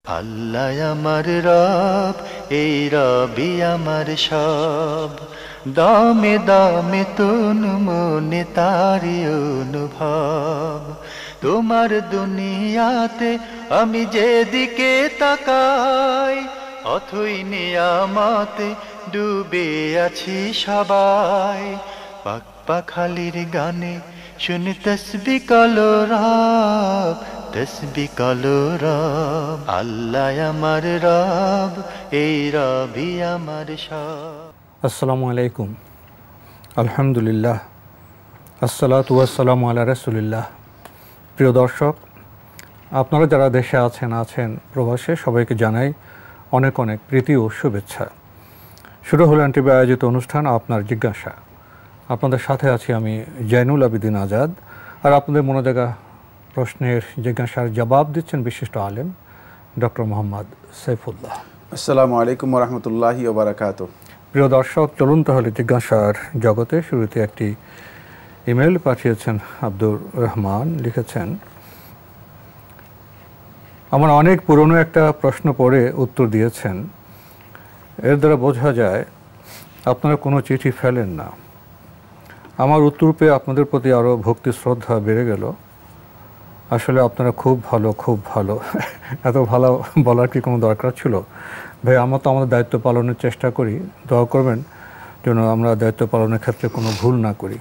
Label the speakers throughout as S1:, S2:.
S1: আল্লাহ আমার রব, এই রবি আমার সব। দামে দামে তুন মনে তারি অনুভব। তোমার দুনিয়াতে আমি যেদিকে তাকাই, অথই নিয়ামতে ডুবে আছি সবাই। পাক পাখালির গানে শুনি তসবিহ কালো রব, তসবিহ কালো রব। আল্লাহ আমার রব, এই রবি আমার সব।
S2: আসসালামু আলাইকুম, আলহামদুলিল্লাহ, আসসালাতু ওয়াসসালামু আলা রাসূলিল্লাহ। প্রিয় দর্শক, আপনারা যারা দেশে আছেন প্রবাসে, সবাইকে জানাই অনেক অনেক প্রীতি ও শুভেচ্ছা। শুরু হলো এনটিভি আয়োজিত অনুষ্ঠান আপনার জিজ্ঞাসা। আপনাদের সাথে আছি আমি জয়নুল আবেদিন আজাদ, আর আপনাদের মনে জাগা প্রশ্নের জিজ্ঞাসার জবাব দিচ্ছেন বিশিষ্ট আলেম ডক্টর মোহাম্মদ সাইফুল্লাহ।
S3: আসসালামু আলাইকুম ওয়া রাহমাতুল্লাহি ওয়া বারাকাতুহু।
S2: প্রিয় দর্শক, চলুন তাহলে জিজ্ঞাসার জগতে। শুরুতে একটি ইমেল পাঠিয়েছেন আব্দুর রহমান। লিখেছেন, আমার অনেক পুরনো একটা প্রশ্ন পড়ে উত্তর দিয়েছেন। এর দ্বারা বোঝা যায় আপনারা কোনো চিঠি ফেলেন না। আমার উত্তর পেয়ে আপনাদের প্রতি আরও ভক্তি শ্রদ্ধা বেড়ে গেল। আসলে আপনারা খুব ভালো, খুব ভালো। এত ভালো বলার কি কোনো দরকার ছিল? ভাই, আমরা তো আমাদের দায়িত্ব পালনের চেষ্টা করি। দোয়া করবেন যেন আমরা দায়িত্ব পালনের ক্ষেত্রে কোনো ভুল না করি।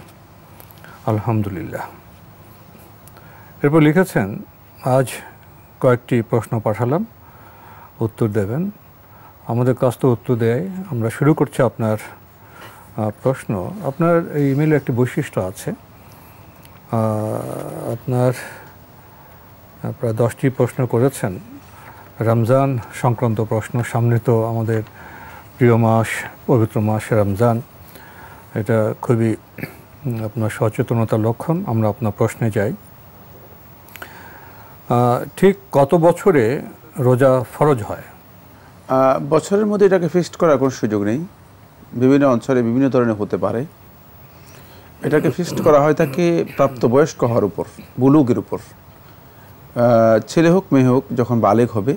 S2: আলহামদুলিল্লাহ। এরপর লিখেছেন, আজ কয়েকটি প্রশ্ন পাঠালাম, উত্তর দেবেন। আমাদের কাছ তো উত্তর দেয়। আমরা শুরু করছি আপনার প্রশ্ন। আপনার এই ইমেলে একটি বৈশিষ্ট্য আছে। আপনার প্রায় 10টি প্রশ্ন করেছেন রমজান সংক্রান্ত প্রশ্ন। সামনে তো আমাদের প্রিয় মাস, পবিত্র মাস রমজান। এটা খুবই আপনার সচেতনতার লক্ষণ। আমরা আপনার প্রশ্নে যাই। ঠিক কত বছরে রোজা ফরজ হয়?
S3: বছরের মধ্যে এটাকে ফিক্সড করার কোনো সুযোগ নেই। বিভিন্ন অঞ্চলে বিভিন্ন ধরনের হতে পারে। এটাকে ফিক্সড করা হয় থাকে প্রাপ্তবয়স্ক হওয়ার উপর, বুলুগের উপর। ছেলে হোক মেয়ে হোক, যখন বালেগ হবে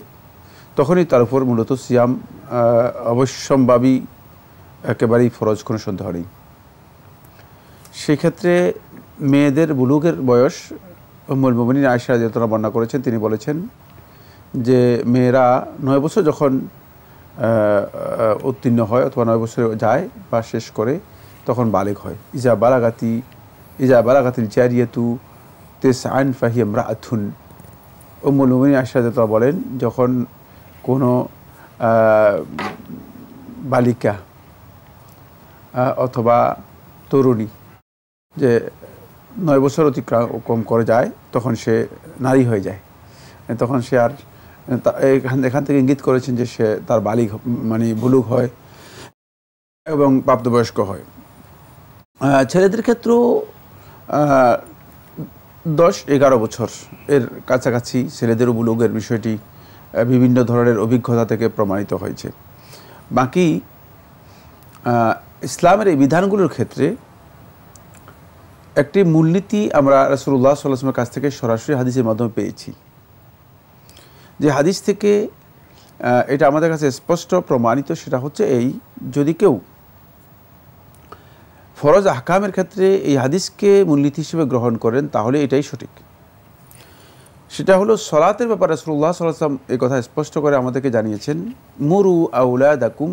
S3: তখনই তার উপর মূলত সিয়াম অবশ্যম্ভাবী, একেবারেই ফরজ, কোনো সন্দেহ নেই। সেক্ষেত্রে মেয়েদের বুলুগের বয়স উম্মুল মুমিনিন আয়েশা রাদিয়াল্লাহু আনহা বর্ণনা করেছেন। তিনি বলেছেন যে মেয়েরা 9 বছর যখন উত্তীর্ণ হয় অথবা 9 বছরে যায় বা শেষ করে, তখন বালেগ হয়। ইজা বালাগাতিল জারিয়াতু তিসআন ফাহিয়া ইমরাআতুন। উম্মুল মুমিনিন আয়েশা রাদিয়াল্লাহু আনহা বলেন, যখন কোনো বালিকা অথবা তরুণী যে 9 বছর অতিক্রম করে যায়, তখন সে নারী হয়ে যায়। তখন সে আর এখান থেকে ইঙ্গিত করেছেন যে সে তার বালিগ মানে বুলুগ হয় এবং প্রাপ্তবয়স্ক হয়। ছেলেদের ক্ষেত্রেও 10-11 বছর এর কাছাকাছি ছেলেদেরও বুলুগের বিষয়টি বিভিন্ন ধরনের অভিজ্ঞতা থেকে প্রমাণিত হয়েছে। বাকি ইসলামের এই বিধানগুলোর ক্ষেত্রে একটি মূলনীতি আমরা রাসূলুল্লাহ সাল্লাল্লাহু আলাইহি ওয়াসাল্লামের কাছ থেকে সরাসরি হাদিসের মাধ্যমে পেয়েছি। যে হাদিস থেকে এটা আমাদের কাছে স্পষ্ট প্রমাণিত, সেটা হচ্ছে এই, যদি কেউ ফরজ আহকামের ক্ষেত্রে এই হাদিসকে মূলনীতি হিসেবে গ্রহণ করেন, তাহলে এটাই সঠিক। সেটা হলো সলাতের ব্যাপারে রাসূলুল্লাহ সাল্লাল্লাহু আলাইহি ওয়াসাল্লাম এই কথা স্পষ্ট করে আমাদেরকে জানিয়েছেন, মুরু আওলাদাকুম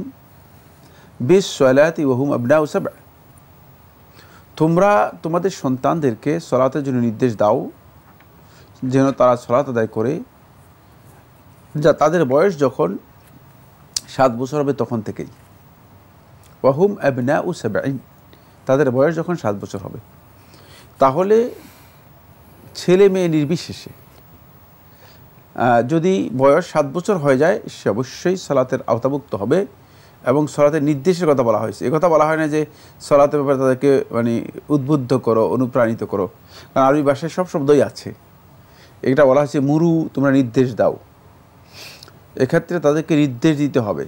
S3: বিস-সলাতি ওয়া হুম আবনাউ সাবআ। তোমরা তোমাদের সন্তানদেরকে সলাতের জন্য নির্দেশ দাও, যেন তারা সলাত আদায় করে, যা তাদের বয়স যখন 7 বছর হবে তখন থেকেই। ওয়া হুম আবনাউ সাবঈন, তাদের বয়স যখন 7 বছর হবে। তাহলে ছেলে মেয়ে নির্বিশেষে যদি বয়স 7 বছর হয়ে যায়, সে অবশ্যই সালাতের আওতাভুক্ত হবে। এবং সালাতের নির্দেশের কথা বলা হয়েছে। এই কথা বলা হয় না যে সালাতের ব্যাপারে তাদেরকে মানে উদ্বুদ্ধ করো, অনুপ্রাণিত করো, কারণ আরবি ভাষায় সব শব্দই আছে। এটা বলা হয়েছে মুরু, তোমরা নির্দেশ দাও। এক্ষেত্রে তাদেরকে নির্দেশ দিতে হবে।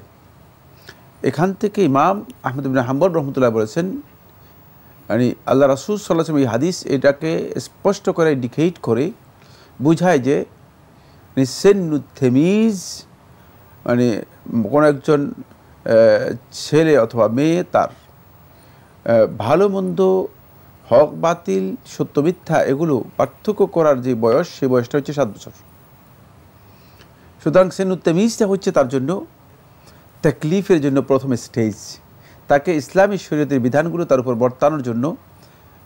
S3: এখান থেকে ইমাম আহমদ ইবনে হাম্বল রহমতুল্লাহ বলেছেন, মানে আল্লাহ রাসূল সাল্লাল্লাহু আলাইহি ওয়াসাল্লাম এই হাদিস এটাকে স্পষ্ট করে ইন্ডিকেট করে বুঝায় যে সিন্নুত তামিজ মানে কোনো একজন ছেলে অথবা মেয়ে তার ভালো মন্দ, হক বাতিল, সত্য মিথ্যা এগুলো পার্থক্য করার যে বয়স, সেই বয়সটা হচ্ছে 7 বছর। সুতরাং সিন্নুত তামিজটা হচ্ছে তার জন্য তাকলিফের জন্য প্রথম স্টেজ। তাকে ইসলামী শরীয়তের বিধানগুলো তার উপর বর্তানোর জন্য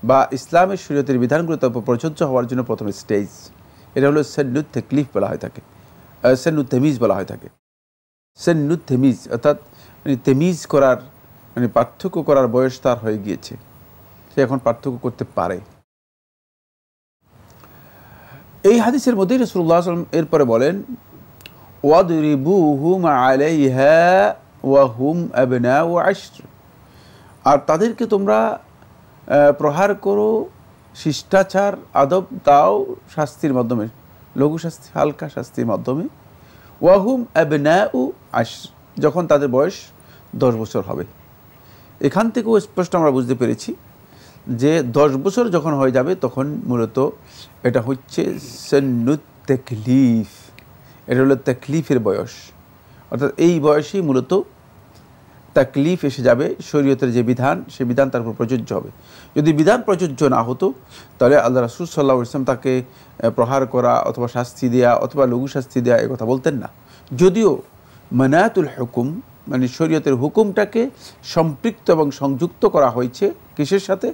S3: বা ইসলামের শরীয়তের বিধানগুলো তার উপর প্রযোজ্য হওয়ার জন্য প্রথম স্টেজ। এটা হলো সিন্নুত তাকলিফ বলা হয় থাকে, সিন্নুত তামিজ বলা হয় থাকে। সিন্নুত তামিজ অর্থাৎ তামিজ করার মানে পার্থক্য করার বয়স তার হয়ে গিয়েছে, সে এখন পার্থক্য করতে পারে। এই হাদিসের মধ্যে রাসূলুল্লাহ সাল্লাল্লাহু আলাইহি ওয়াসাল্লাম এরপরে বলেন ওয়াদরিবুহুম আলাইহা ওয়া হুম আবনাউ 10, আর তাদেরকে তোমরা প্রহার করো, শিষ্টাচার আদব দাও শাস্তির মাধ্যমে, লঘু শাস্তি, হালকা শাস্তির মাধ্যমে। ওয়া হুম আবনাউ 10, যখন তাদের বয়স 10 বছর হবে। এখান থেকেও স্পষ্ট আমরা বুঝতে পেরেছি যে 10 বছর যখন হয়ে যাবে তখন মূলত এটা হচ্ছে সিন্নুত তাকলিফ, এটা হলো তাকলিফের বয়স। অর্থাৎ এই বয়সেই মূলত তাকলিফ এসে যাবে, শরীয়তের যে বিধান সে বিধান তার উপর প্রযোজ্য হবে। যদি বিধান প্রযোজ্য না হতো তাহলে আল্লাহ রাসূল সাল্লাল্লাহু আলাইহি ওয়াসাল্লাম তাকে প্রহার করা অথবা শাস্তি দেয়া অথবা লঘু শাস্তি দেয়া এই কথা বলতেন না। যদিও মানাতুল হুকুম মানে শরীয়তের হুকুমটাকে সম্পৃক্ত এবং সংযুক্ত করা হয়েছে কিসের সাথে?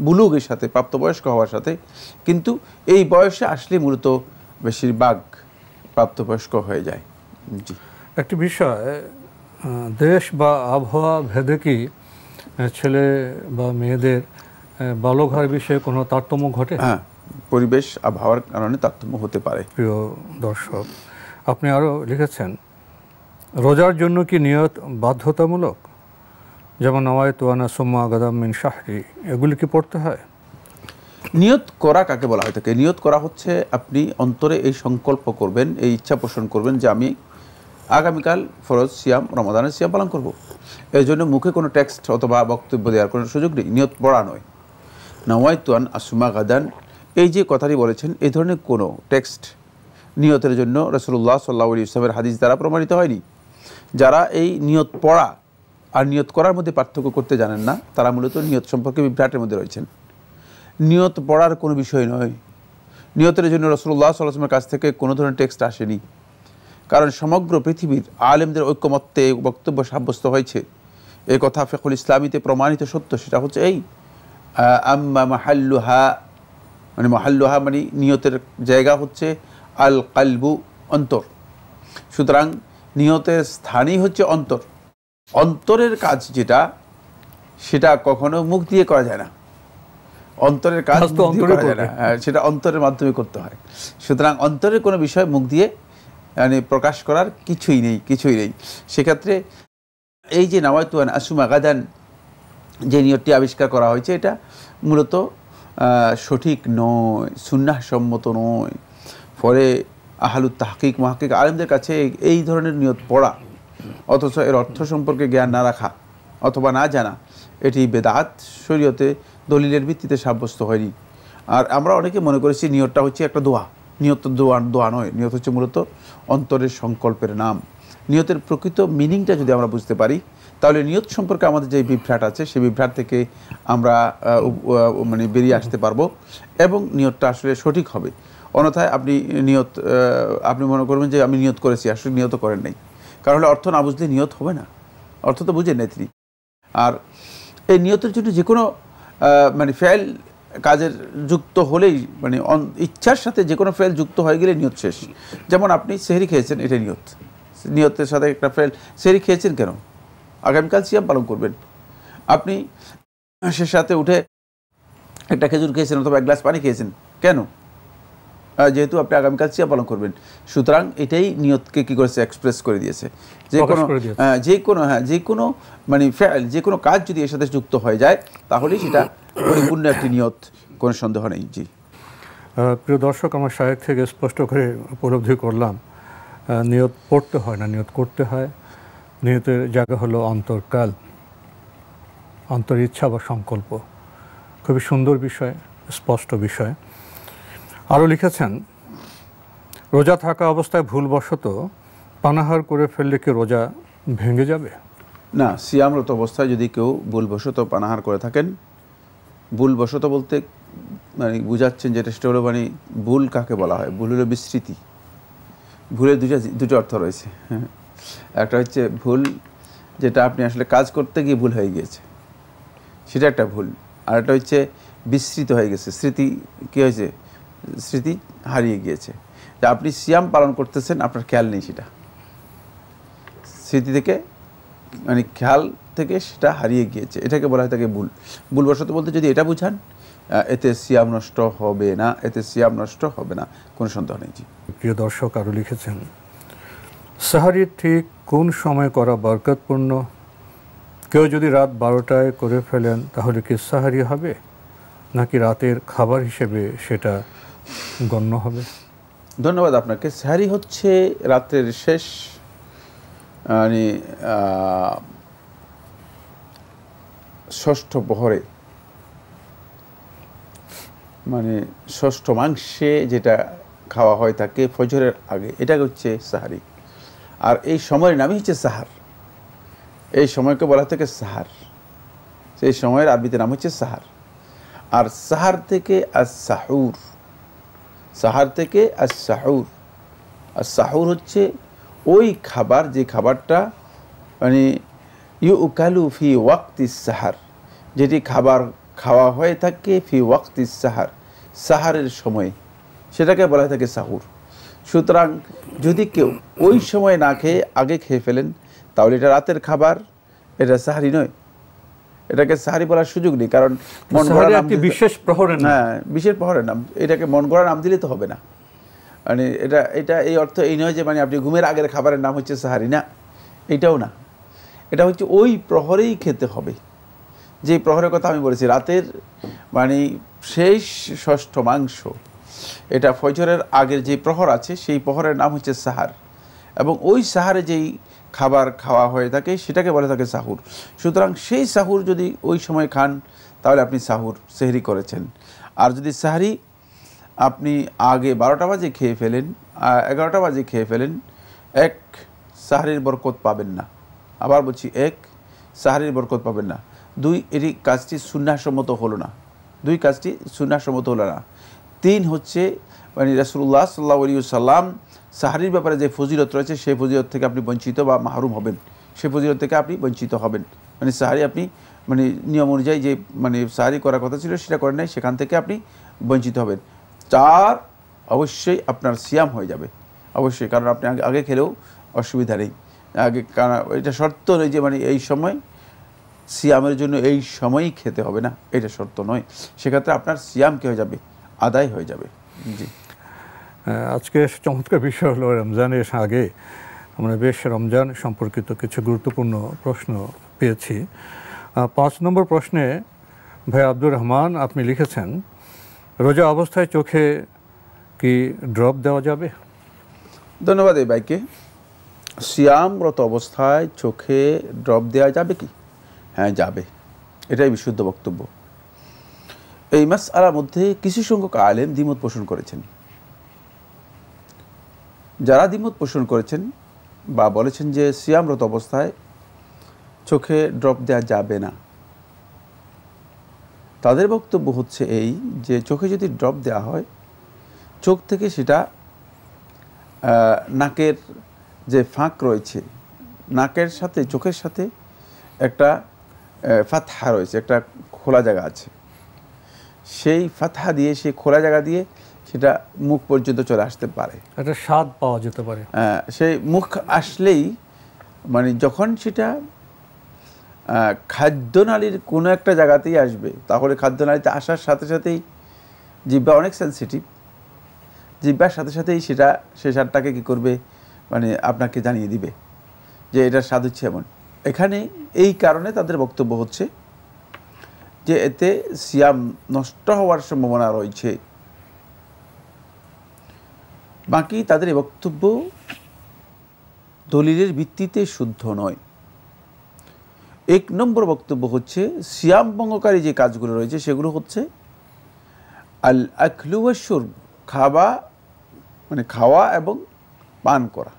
S3: বুলুগের সাথে, প্রাপ্তবয়স্ক হওয়ার সাথে। কিন্তু এই বয়সে আসলে মূলত বেশিরভাগ প্রাপ্তবয়স্ক হয়ে যায়। জি,
S2: একটি বিষয়, দেশ বা আবহাওয়া ভেদে কি ছেলে বা মেয়েদের বালক হওয়ার বিষয়ে কোনো তারতম্য ঘটে?
S3: হ্যাঁ, পরিবেশ আবহাওয়ার কারণে তারতম্য হতে পারে।
S2: প্রিয় দর্শক, আপনি আরও লিখেছেন রোজার জন্য কি নিয়ত বাধ্যতামূলক? যেমন নাওয়াইতু আনা সুম্মা গাদাম মিন শাহরি, এগুলি কি পড়তে হয়?
S3: নিয়ত করা কাকে বলা হয় থাকে? নিয়ত করা হচ্ছে আপনি অন্তরে এই সংকল্প করবেন, এই ইচ্ছা পোষণ করবেন যে আমি আগামীকাল ফরজ সিয়াম, রমাদানের সিয়াম পালন করব। এই জন্য মুখে কোনো টেক্সট অথবা বক্তব্য দেওয়ার কোনো সুযোগ নেই, নিয়ত পড়া নয়। নাওয়াইতু আন আসুমা গাদান, এই যে কথাটি বলেছেন এই ধরনের কোনো টেক্সট নিয়তের জন্য রাসূলুল্লাহ সাল্লাল্লাহু আলাইহি ওয়াসাল্লামের হাদিস দ্বারা প্রমাণিত হয়নি। যারা এই নিয়ত পড়া আর নিয়ত করার মধ্যে পার্থক্য করতে জানেন না তারা মূলত নিয়ত সম্পর্কে বিভ্রাটের মধ্যে রয়েছেন। নিয়ত পড়ার কোনো বিষয় নয়, নিয়তের জন্য রাসূলুল্লাহ সাল্লাল্লাহু আলাইহি ওয়াসাল্লামের কাছ থেকে কোনো ধরনের টেক্সট আসেনি। কারণ সমগ্র পৃথিবীর আলেমদের ঐক্যমত্যে বক্তব্য সাব্যস্ত হয়েছে, এই কথা ফিকহুল ইসলামীতে প্রমাণিত সত্য। সেটা হচ্ছে এই আম্মা মাহাল্লুহা, মানে মাহাল্লুহা মানে নিয়তের জায়গা হচ্ছে আল কালবু, অন্তর। সুতরাং নিয়তের স্থানই হচ্ছে অন্তর। অন্তরের কাজ যেটা সেটা কখনো মুখ দিয়ে করা যায় না, অন্তরের কাজ মুখ দিয়ে করা যায় না, সেটা অন্তরের মাধ্যমে করতে হয়। সুতরাং অন্তরের কোনো বিষয় মুখ দিয়ে মানে প্রকাশ করার কিছুই নেই। সেক্ষেত্রে এই যে নাওয়াইতু আন আসুমা গাদান যে নিয়তটি আবিষ্কার করা হয়েছে এটা মূলত সঠিক নয়, সুন্নাহ সম্মত নয়। ফলে আহলুত তাহকিক মুহাক্কিক আলেমদের কাছে এই ধরনের নিয়ত পড়া অথচ এর অর্থ সম্পর্কে জ্ঞান না রাখা অথবা না জানা এটি বেদাত, শরীয়তে দলিলের ভিত্তিতে সাব্যস্ত হয়নি। আর আমরা অনেকে মনে করেছি নিয়তটা হচ্ছে একটা দোয়া। নিয়ত দোয়া নয়, নিয়ত হচ্ছে মূলত অন্তরের সংকল্পের নাম। নিয়তের প্রকৃত মিনিংটা যদি আমরা বুঝতে পারি তাহলে নিয়ত সম্পর্কে আমাদের যে বিভ্রাট আছে সেই বিভ্রাট থেকে আমরা মানে বেরিয়ে আসতে পারবো এবং নিয়তটা আসলে সঠিক হবে। অন্যথায় আপনি মনে করবেন যে আমি নিয়ত করেছি, আসলে নিয়ত করেন নাই। কারণ হলে অর্থ না বুঝলে নিয়ত হবে না, অর্থ তো বুঝেন নাই তিনি। আর এই নিয়তের জন্য যে কোনো মানে ফেল কাজের যুক্ত হলেই মানে ইচ্ছার সাথে যে কোনো ফেল যুক্ত হয়ে গেলে নিয়ত শেষ। যেমন আপনি সেহরি খেয়েছেন, এটা নিয়ত। নিয়তের সাথে একটা ফেল, সেহরি খেয়েছেন কেন? আগামীকাল সিয়াম পালন করবেন। আপনি সে সাথে উঠে একটা খেজুর খেয়েছেন অথবা এক গ্লাস পানি খেয়েছেন কেন? যেহেতু আপনি আগামীকাল সিয়াম পালন করবেন। সুতরাং এটাই নিয়তকে কি করেছে? এক্সপ্রেস করে দিয়েছে। যে কোনো মানে ফেল, যে কোনো কাজ যদি এর সাথে যুক্ত হয়ে যায় তাহলেই সেটা পরিপূর্ণ একটি নিয়ত, কোনো সন্দেহ নেই। জি
S2: প্রিয় দর্শক, আমার শায়েখ থেকে স্পষ্ট করে উপলব্ধি করলাম নিয়ত পড়তে হয় না, নিয়ত করতে হয়। নিয়তের জায়গা হলো অন্তরকাল, অন্তর ইচ্ছা বা সংকল্প। খুবই সুন্দর বিষয়, স্পষ্ট বিষয়। আরও লিখেছেন রোজা থাকা অবস্থায় ভুলবশত পানাহার করে ফেললে কি রোজা ভেঙে যাবে?
S3: না, সিয়ামরত অবস্থায় যদি কেউ ভুলবশত পানাহার করে থাকেন, ভুলবশত বলতে মানে বুঝাচ্ছেন যেটা, সেটা হলো মানে ভুল কাকে বলা হয়? ভুল হলো বিস্মৃতি। ভুলের দুটো অর্থ রয়েছে। একটা হচ্ছে ভুল, যেটা আপনি আসলে কাজ করতে গিয়ে ভুল হয়ে গিয়েছে, সেটা একটা ভুল। আর একটা হচ্ছে বিস্মৃত হয়ে গেছে, স্মৃতি কী হয়েছে, স্মৃতি হারিয়ে গিয়েছে। যে আপনি সিয়াম পালন করতেছেন, আপনার খেয়াল নেই, সেটা স্মৃতি থেকে মানে খেয়াল থেকে সেটা হারিয়ে গিয়েছে, এটাকে বলা হয় থাকে ভুল। ভুলবশত বলতে যদি এটা বুঝান, এতে সিয়াম নষ্ট হবে না, এতে সিয়াম নষ্ট হবে না, কোনো সন্দেহ নেই। জি,
S2: প্রিয় দর্শক আরও লিখেছেন, সাহারি ঠিক কোন সময় করা বরকতপূর্ণ? কেউ যদি রাত 12টায় করে ফেলেন তাহলে কি সাহারি হবে, নাকি রাতের খাবার হিসেবে সেটা গণ্য হবে?
S3: ধন্যবাদ আপনাকে। সাহারি হচ্ছে রাত্রের শেষ মানে ষষ্ঠ প্রহরে, মানে ষষ্ঠ মাংসে যেটা খাওয়া হয় থাকে ফজরের আগে, এটা হচ্ছে সাহারি। আর এই সময়ের নামই হচ্ছে সাহার। এই সময়কে বলা থেকে সাহার, সেই সময়ের আরবিতে নাম হচ্ছে সাহার। আর সাহার থেকে আস-সাহুর, সাহার থেকে আস-সাহুর। আর সাহুর হচ্ছে ওই খাবার, যে খাবারটা মানে ইউকালু ফি ওয়াক্তিস সাহার, যেটি খাবার খাওয়া হয়ে থাকে ফি ওয়াক্তিস সাহার, সাহারের সময়ে, সেটাকে বলা হয়ে থাকে সাহুর। সুতরাং যদি কেউ ওই সময় না খেয়ে আগে খেয়ে ফেলেন, তাহলে এটা রাতের খাবার, এটা সাহারি নয়, এটাকে সাহারি বলার সুযোগ নেই। কারণ মন গড়া নাম,
S2: বিশেষ প্রহরের নাম।
S3: হ্যাঁ, বিশেষ প্রহরের নাম, এটাকে মন গড়া নাম দিলে তো হবে না। মানে এটা এই অর্থ এই নয় যে মানে আপনি ঘুমের আগের খাবারের নাম হচ্ছে সাহারি, না, এটাও না। এটা হচ্ছে ওই প্রহরেই খেতে হবে, যে প্রহরের কথা আমি বলেছি, রাতের মানে শেষ ষষ্ঠ মাংস, এটা ফজরের আগের যে প্রহর আছে সেই প্রহরের নাম হচ্ছে সাহার। এবং ওই সাহারে যেই খাবার খাওয়া হয়ে থাকে সেটাকে বলে থাকে সাহুর। সুতরাং সেই সাহুর যদি ওই সময় খান, তাহলে আপনি সাহুর সেহরি করেছেন। আর যদি সাহারি আপনি আগে 12টা বাজে খেয়ে ফেলেন, 11টা বাজে খেয়ে ফেলেন, এক, সাহারির বরকত পাবেন না। আবার বলছি, এক, সাহারির বরকত পাবেন না। দুই, এটি কাজটি সুন্নাহসম্মত হলো না, দুই, কাজটি সুন্নাহসম্মত হলো না। তিন হচ্ছে মানে রাসূলুল্লাহ সাল্লাল্লাহু আলাইহি ওয়াসাল্লাম সাহারির ব্যাপারে যে ফজিলত রয়েছে সেই ফজিলত থেকে আপনি বঞ্চিত বা মাহরুম হবেন, সেই ফজিলত থেকে আপনি বঞ্চিত হবেন। মানে সাহারি আপনি মানে নিয়ম অনুযায়ী যে মানে সাহারি করার কথা ছিল সেটা করেন নাই, সেখান থেকে আপনি বঞ্চিত হবেন। 4, অবশ্যই আপনার সিয়াম হয়ে যাবে, অবশ্যই, কারণ আপনি আগে খেলেও অসুবিধা নেই। আগে কারণ এটা শর্ত নয় যে মানে এই সময় সিয়ামের জন্য এই সময়ই খেতে হবে না, এটা শর্ত নয়। সেক্ষেত্রে আপনার সিয়াম কী হয়ে যাবে, আদায় হয়ে যাবে। জি,
S2: আজকে চমৎকার বিষয় হলো রমজানের আগে আমরা বেশ রমজান সম্পর্কিত কিছু গুরুত্বপূর্ণ প্রশ্ন পেয়েছি। 5 নম্বর প্রশ্নে ভাই আব্দুর রহমান আপনি লিখেছেন, রোজা অবস্থায় চোখে কি ড্রপ দেওয়া যাবে?
S3: ধন্যবাদ এই ভাইকে। সিয়ামরত অবস্থায় চোখে ড্রপ দেওয়া যাবে কি? হ্যাঁ, যাবে, এটাই বিশুদ্ধ বক্তব্য। এই মাসআলার মধ্যে কিছু সংখ্যক আলেম দ্বিমত পোষণ করেছেন। যারা দ্বিমত পোষণ করেছেন বা বলেছেন যে সিয়ামরত অবস্থায় চোখে ড্রপ দেওয়া যাবে না, তাদের বক্তব্য হচ্ছে এই যে চোখে যদি ড্রপ দেওয়া হয়, চোখ থেকে সেটা নাকের যে ফাঁক রয়েছে, নাকের সাথে চোখের সাথে একটা ফাতহা রয়েছে, একটা খোলা জায়গা আছে, সেই ফাতহা দিয়ে, সেই খোলা জায়গা দিয়ে সেটা মুখ পর্যন্ত চলে আসতে পারে,
S2: একটা স্বাদ পাওয়া যেতে পারে।
S3: সেই মুখ আসলেই মানে যখন সেটা খাদ্যনালীর কোনো একটা জায়গাতেই আসবে, তাহলে খাদ্যনালীতে আসার সাথে সাথেই জিহ্বা অনেক সেন্সিটিভ, জিহ্বার সাথে সাথেই সেটা সেই স্বাদটাকে কী করবে, মানে আপনাকে জানিয়ে দিবে যে এটার স্বাদ হচ্ছে এমন। এখানে এই কারণে তাদের বক্তব্য হচ্ছে যে এতে সিয়াম নষ্ট হওয়ার সম্ভাবনা রয়েছে। বাকি তাদের এই বক্তব্য দলিলের ভিত্তিতে শুদ্ধ নয়। 1 নম্বর বক্তব্য হচ্ছে সিয়াম ভঙ্গকারী যে কাজগুলো রয়েছে সেগুলো হচ্ছে আল আকলু ওয়াশ শুরব, খাওয়া মানে খাওয়া এবং পান করা।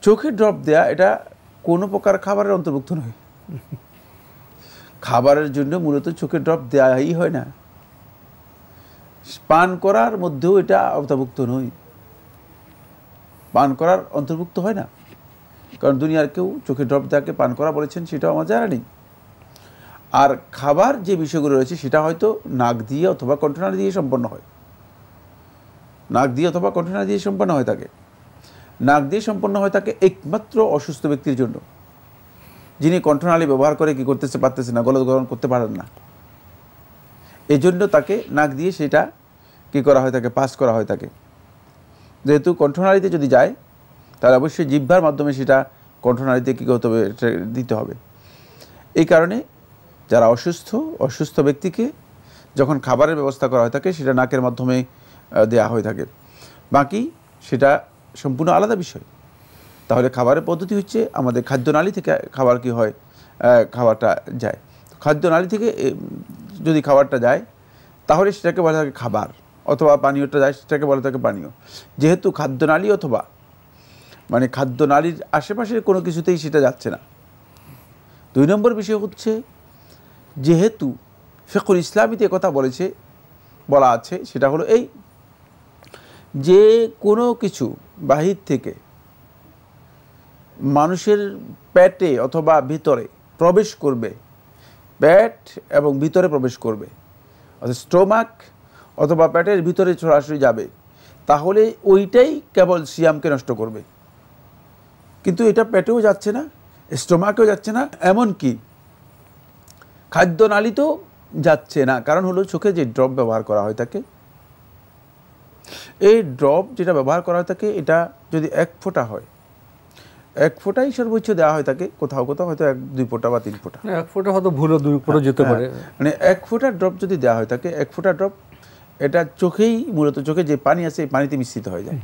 S3: চোখে ড্রপ দেয়া এটা কোনো প্রকার খাবারের অন্তর্ভুক্ত নয়। খাবারের জন্য মূলত চোখে ড্রপ দেওয়াই হয় না, পান করার মধ্যেও এটা অন্তর্ভুক্ত নয়, পান করার অন্তর্ভুক্ত হয় না, কারণ দুনিয়ার কেউ চোখে ড্রপ দেওয়াকে পান করা বলেছেন সেটাও আমার জানা নেই। আর খাবার যে বিষয়গুলো রয়েছে সেটা হয়তো নাক দিয়ে অথবা কণ্ঠনালী দিয়ে সম্পন্ন হয়, নাক দিয়ে অথবা কণ্ঠনালী দিয়ে সম্পন্ন হয় থাকে। নাক দিয়ে সম্পন্ন হয় থাকে একমাত্র অসুস্থ ব্যক্তির জন্য, যিনি কণ্ঠনালী ব্যবহার করে কি করতেছে পারতেছে না, গলদগ্রহণ করতে পারেন না, এই জন্য তাকে নাক দিয়ে সেটা কি করা হয় থাকে, পাস করা হয় থাকে। যেহেতু কণ্ঠনালীতে যদি যায় তাহলে অবশ্যই জিহ্বার মাধ্যমে সেটা কণ্ঠনালীতে কী করতে হবে, দিতে হবে। এই কারণে যারা অসুস্থ ব্যক্তিকে যখন খাবারের ব্যবস্থা করা হয় থাকে সেটা নাকের মাধ্যমে দেয়া হয়ে থাকে, বাকি সেটা সম্পূর্ণ আলাদা বিষয়। তাহলে খাবারের পদ্ধতি হচ্ছে আমাদের খাদ্যনালী থেকে খাবার কি হয়, খাবারটা যায়। খাদ্যনালী থেকে যদি খাবারটা যায় তাহলে সেটাকে বলা থাকে খাবার, অথবা পানীয়টা যায় সেটাকে বলা থাকে পানীয়। যেহেতু খাদ্যনালী অথবা মানে খাদ্যনালীর আশেপাশের কোনো কিছুতেই সেটা যাচ্ছে না। 2 নম্বর বিষয় হচ্ছে, যেহেতু ফিকহুল ইসলামীতে কথা বলা আছে, সেটা হলো এই যে কোনো কিছু বাহির থেকে মানুষের পেটে অথবা ভিতরে প্রবেশ করবে, পেট এবং ভিতরে প্রবেশ করবে, অর্থাৎ স্টোমাক অথবা পেটের ভিতরে সরাসরি যাবে, তাহলে ওইটাই কেবল সিয়ামকে নষ্ট করবে। কিন্তু এটা পেটেও যাচ্ছে না, স্টোমাকেও যাচ্ছে না, এমনকি খাদ্যনালীতেও যাচ্ছে না। কারণ হলো চোখে যে ড্রপ ব্যবহার করা হয় থাকে, এই ড্রপ যেটা ব্যবহার করা হয় থাকে এটা যদি 1 ফোঁটা হয়, 1 ফোঁটাই সর্বোচ্চ দেওয়া হয় থাকে, কোথাও কোথাও হয়তো 1-2 ফোঁটা বা 3 ফোঁটা,
S2: 1 ফোঁটা হয়তো ভুলও 2 ফোঁটা যেতে পারে।
S3: মানে 1 ফোঁটা ড্রপ যদি দেওয়া হয় থাকে, 1 ফোঁটা ড্রপ এটা চোখেই মূলত চোখে যে পানি আছে এই পানিতে মিশ্রিত হয়ে যায়।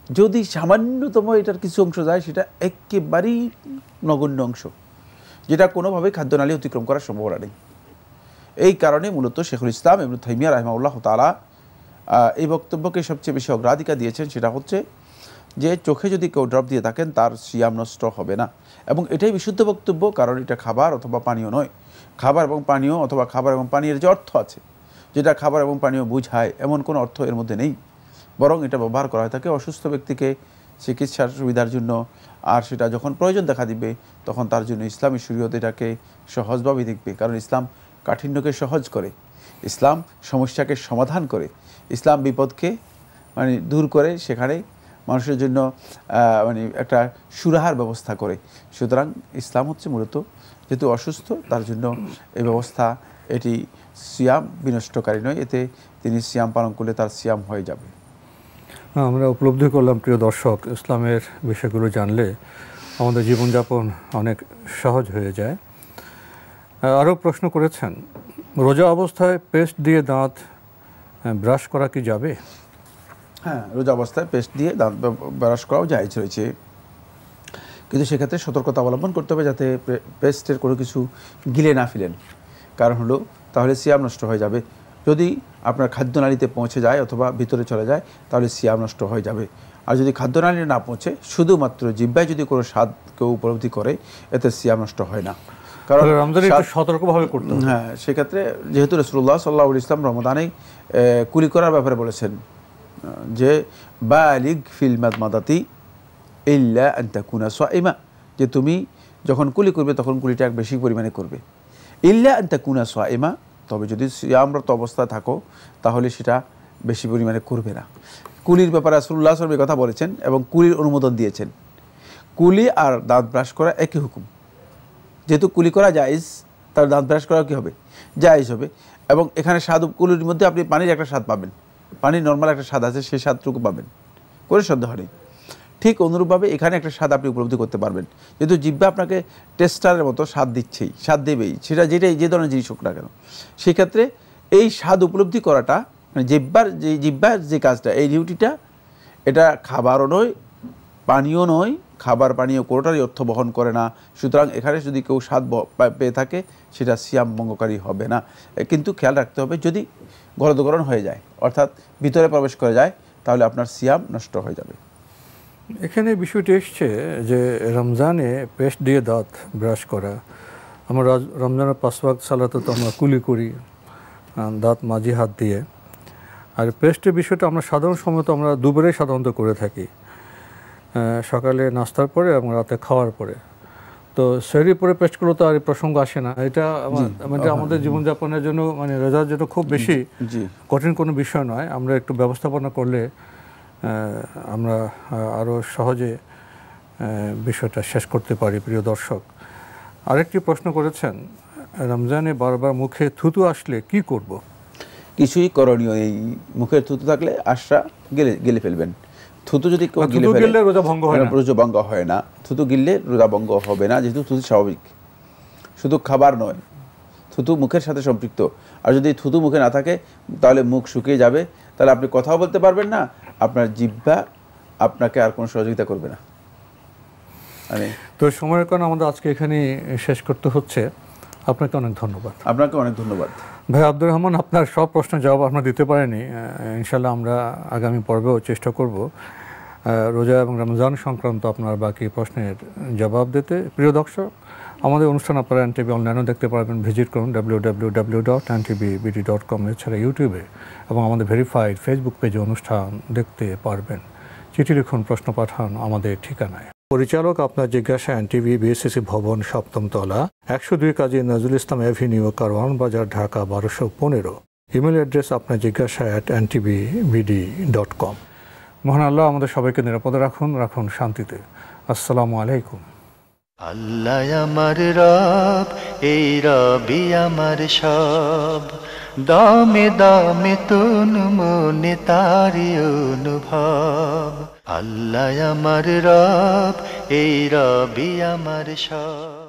S3: যদি সামান্যতম এটার কিছু অংশ যায় সেটা একেবারেই নগণ্য অংশ, যেটা কোনোভাবেই খাদ্যনালী অতিক্রম করার সম্ভাবনা নেই। এই কারণে মূলত শেখুল ইসলাম ইবনে তাইমিয়া রাহিমাহুল্লাহ তাআলা এই বক্তব্যকে সবচেয়ে বেশি অগ্রাধিকার দিয়েছেন। সেটা হচ্ছে যে চোখে যদি কেউ ড্রপ দিয়ে থাকেন তার সিয়াম নষ্ট হবে না, এবং এটাই বিশুদ্ধ বক্তব্য, কারণ এটা খাবার অথবা পানীয় নয়। খাবার এবং পানীয় অথবা খাবার এবং পানীয়ের যে অর্থ আছে, যেটা খাবার এবং পানীয় বুঝায়, এমন কোনো অর্থ এর মধ্যে নেই, বরং এটা ব্যবহার করা হয় থাকে অসুস্থ ব্যক্তিকে চিকিৎসার সুবিধার জন্য। আর সেটা যখন প্রয়োজন দেখা দিবে তখন তার জন্য ইসলামী শরীয়ত এটাকে সহজভাবে দেখবে, কারণ ইসলাম কাঠিন্যকে সহজ করে, ইসলাম সমস্যাকে সমাধান করে, ইসলাম বিপদকে মানে দূর করে সেখানে মানুষের জন্য মানে একটা সুরাহার ব্যবস্থা করে। সুতরাং ইসলাম হচ্ছে মূলত যেহেতু অসুস্থ তার জন্য এই ব্যবস্থা, এটি সিয়াম বিনষ্টকারী নয়, এতে তিনি সিয়াম পালন করলে তার সিয়াম হয়ে যাবে।
S2: আমরা উপলব্ধি করলাম প্রিয় দর্শক, ইসলামের বিষয়গুলো জানলে আমাদের জীবনযাপন অনেক সহজ হয়ে যায়। আরও প্রশ্ন করেছেন, রোজা অবস্থায় পেস্ট দিয়ে দাঁত ব্রাশ করা কি যাবে?
S3: হ্যাঁ, রোজা অবস্থায় পেস্ট দিয়ে দাঁত ব্রাশ করাও জায়েজ রয়েছে, কিন্তু সেক্ষেত্রে সতর্কতা অবলম্বন করতে হবে যাতে পেস্টের কোনো কিছু গিলে না ফেলেন। কারণ হলো তাহলে সিয়াম নষ্ট হয়ে যাবে। যদি আপনার খাদ্যনালীতে পৌঁছে যায় অথবা ভিতরে চলে যায় তাহলে সিয়াম নষ্ট হয়ে যাবে। আর যদি খাদ্যনালীতে না পৌঁছে শুধুমাত্র জিহ্বায় যদি কোনো স্বাদ কেউ উপলব্ধি করে, এতে সিয়াম নষ্ট হয় না। কারণ
S2: সতর্কভাবে করতে হবে।
S3: হ্যাঁ, সেক্ষেত্রে যেহেতু রাসূলুল্লাহ সাল্লাল্লাহু আলাইহি ওয়াসাল্লাম রমাদানে কুলি করার ব্যাপারে বলেছেন যে বালিগ ফিল মাদমাদাতি ইল্লা আন তাকুনা সাইমা, যে তুমি যখন কুলি করবে তখন কুলিটা বেশি পরিমাণে করবে। ইল্লা আন তাকুনা সাইমা, তবে যদি সিয়ামরত অবস্থায় থাকো তাহলে সেটা বেশি পরিমাণে করবে না। কুলির ব্যাপারে রাসূলুল্লাহ সাল্লাল্লাহু আলাইহি ওয়াসাল্লাম কথা বলেছেন এবং কুলির অনুমোদন দিয়েছেন। কুলি আর দাঁত ব্রাশ করা একই হুকুম। যেহেতু কুলি করা জায়েজ, তার দাঁত ব্রাশ করা কী হবে? জায়েজ হবে। এবং এখানে স্বাদ, কুলির মধ্যে আপনি পানির একটা স্বাদ পাবেন, পানির নর্মাল একটা স্বাদ আছে, সেই স্বাদটুকু পাবেন, কোনো সন্দেহ নেই। ঠিক অনুরূপভাবে এখানে একটা স্বাদ আপনি উপলব্ধি করতে পারবেন, যেহেতু জিহ্বা আপনাকে টেস্টারের মতো স্বাদ দিচ্ছেই, স্বাদ দেবেই, সেটা যেটাই যে ধরনের জিনিস হোক না কেন। সেক্ষেত্রে এই স্বাদ উপলব্ধি করাটা মানে জিহ্বার যে কাজটা, এই ডিউটিটা, এটা খাবারও নয়, পানীয় নয়, খাবার পানীয় কোনোটারই অর্থ বহন করে না। সুতরাং এখানে যদি কেউ স্বাদ পেয়ে থাকে সেটা সিয়াম ভঙ্গকারী হবে না। কিন্তু খেয়াল রাখতে হবে যদি গলদকরণ হয়ে যায়, অর্থাৎ ভিতরে প্রবেশ করে যায়, তাহলে আপনার সিয়াম নষ্ট হয়ে যাবে।
S2: এখানে বিষয়টি এসছে যে রমজানে পেস্ট দিয়ে দাঁত ব্রাশ করা, আমরা রমজানের 5 ওয়াক্ত সালাতে তো আমরা কুলি করি দাঁত মাজি হাত দিয়ে, আর পেস্টের বিষয়টা আমরা সাধারণ সময় তো আমরা দুবারেই সাধারণত করে থাকি, সকালে নাস্তার পরে এবং রাতে খাওয়ার পরে। তো সেহরির পরে পেস্ট করলে তো আর এই প্রসঙ্গ আসে না। এটা আমাদের জীবনযাপনের জন্য মানে রোজার জন্য খুব বেশি কঠিন কোনো বিষয় নয়। আমরা একটু ব্যবস্থাপনা করলে আমরা আরও সহজে বিষয়টা শেষ করতে পারি। প্রিয় দর্শক, আরেকটি প্রশ্ন করেছেন, রমজানে বারবার মুখে থুতু আসলে কি করব?
S3: কিছুই করণীয়, এই মুখের থুতু থাকলে আশা গেলে ফেলবেন। থুতু যদি
S2: গিললে রোজা ভঙ্গ হয় না,
S3: রোজা ভঙ্গ হয় না। থুতু গিললে রোজা ভঙ্গ হবে না, যেহেতু থুতু স্বাভাবিক, শুধু খাবার নয়, থুতু মুখের সাথে সম্পৃক্ত। আর যদি থুতু মুখে না থাকে তাহলে মুখ শুকিয়ে যাবে, তাহলে আপনি কথাও বলতে পারবেন না, আপনার জিহ্বা আপনাকে আর কোনো সহযোগিতা করবে না।
S2: তো সময়ের কারণে আমাদের আজকে এখানে শেষ করতে হচ্ছে। আপনাকে অনেক ধন্যবাদ।
S3: আপনাকে অনেক ধন্যবাদ
S2: ভাই আব্দুর রহমান। আপনার সব প্রশ্নের জবাব আপনার দিতে পারেনি, ইনশাল্লাহ আমরা আগামী পর্বেও চেষ্টা করব রোজা এবং রমজান সংক্রান্ত আপনার বাকি প্রশ্নের জবাব দিতে। প্রিয় দর্শক, আমাদের অনুষ্ঠান আপনারা NTV অনলাইনেও দেখতে পারবেন, ভিজিট করুন www.ntvbd.com, এছাড়া ইউটিউবে এবং আমাদের ভেরিফাইড ফেসবুক পেজে অনুষ্ঠান দেখতে পারবেন। চিঠি লিখুন, প্রশ্ন পাঠান আমাদের ঠিকানায়। পরিচালক আপনার জিজ্ঞাসা, NTV, BSSC ভবন, 7ম তলা, 102 কাজী নজরুল ইসলাম অ্যাভিনিউ, কারওয়ান বাজার, ঢাকা 1215। ইমেল অ্যাড্রেস আপনার জিজ্ঞাসা @ntvbd.com। মহান আল্লাহ আমাদের সবাইকে নিরাপদে রাখুন শান্তিতে। আসসালামু আলাইকুম।
S1: আল্লাহ আমার রব, এই রবি আমার সব, দামে দামে তুন মনে তারি অনুভব। আল্লাহ আমার রব, এই রবি আমার সব।